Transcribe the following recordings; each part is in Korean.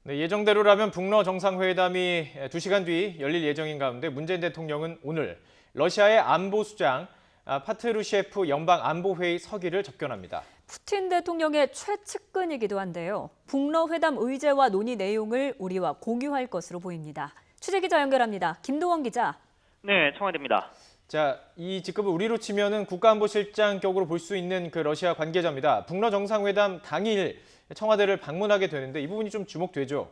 네, 예정대로라면 북러 정상회담이 2시간 뒤 열릴 예정인 가운데 문재인 대통령은 오늘 러시아의 안보수장 파트루셰프 연방안보회의 서기를 접견합니다. 푸틴 대통령의 최측근이기도 한데요. 북러 회담 의제와 논의 내용을 우리와 공유할 것으로 보입니다. 취재기자 연결합니다. 김도원 기자. 네, 청와대입니다. 자, 이 직급을 우리로 치면은 국가안보실장 격으로 볼 수 있는 그 러시아 관계자입니다. 북러 정상회담 당일 청와대를 방문하게 되는데 이 부분이 좀 주목되죠.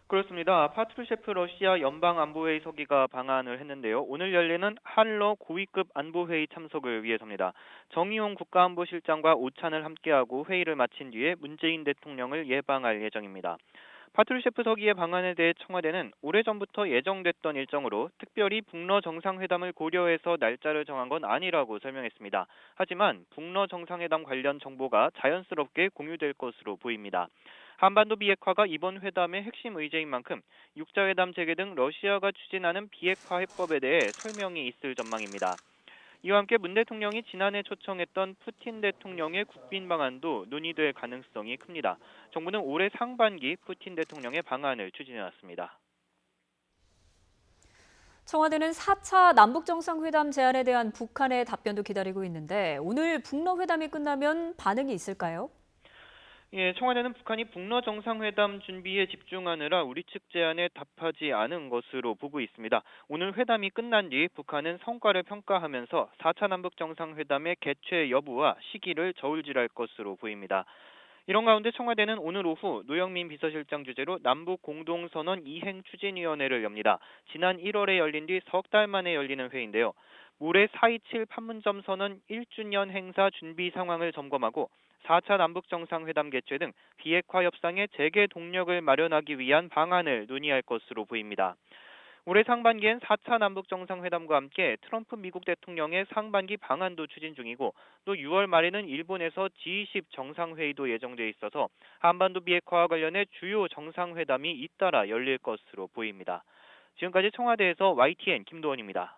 그렇습니다. 파트루셰프 러시아 연방안보회의 서기가 방한을 했는데요. 오늘 열리는 한러 고위급 안보회의 참석을 위해서입니다. 정의용 국가안보실장과 오찬을 함께하고 회의를 마친 뒤에 문재인 대통령을 예방할 예정입니다. 파트루셰프 서기의 방한에 대해 청와대는 오래전부터 예정됐던 일정으로 특별히 북러 정상회담을 고려해서 날짜를 정한 건 아니라고 설명했습니다. 하지만 북러 정상회담 관련 정보가 자연스럽게 공유될 것으로 보입니다. 한반도 비핵화가 이번 회담의 핵심 의제인 만큼 육자회담 재개 등 러시아가 추진하는 비핵화 해법에 대해 설명이 있을 전망입니다. 이와 함께 문 대통령이 지난해 초청했던 푸틴 대통령의 국빈 방안도 논의될 가능성이 큽니다. 정부는 올해 상반기 푸틴 대통령의 방안을 추진해왔습니다. 청와대는 4차 남북정상회담 제안에 대한 북한의 답변도 기다리고 있는데 오늘 북러 회담이 끝나면 반응이 있을까요? 예, 청와대는 북한이 북러 정상회담 준비에 집중하느라 우리 측 제안에 답하지 않은 것으로 보고 있습니다. 오늘 회담이 끝난 뒤 북한은 성과를 평가하면서 4차 남북 정상회담의 개최 여부와 시기를 저울질할 것으로 보입니다. 이런 가운데 청와대는 오늘 오후 노영민 비서실장 주재로 남북 공동선언 이행 추진위원회를 엽니다. 지난 1월에 열린 뒤 석 달 만에 열리는 회의인데요. 모레 4.27 판문점 선언 1주년 행사 준비 상황을 점검하고 4차 남북정상회담 개최 등 비핵화 협상의 재개 동력을 마련하기 위한 방안을 논의할 것으로 보입니다. 올해 상반기엔 4차 남북정상회담과 함께 트럼프 미국 대통령의 상반기 방안도 추진 중이고 또 6월 말에는 일본에서 G20 정상회의도 예정돼 있어서 한반도 비핵화와 관련해 주요 정상회담이 잇따라 열릴 것으로 보입니다. 지금까지 청와대에서 YTN 김도원입니다.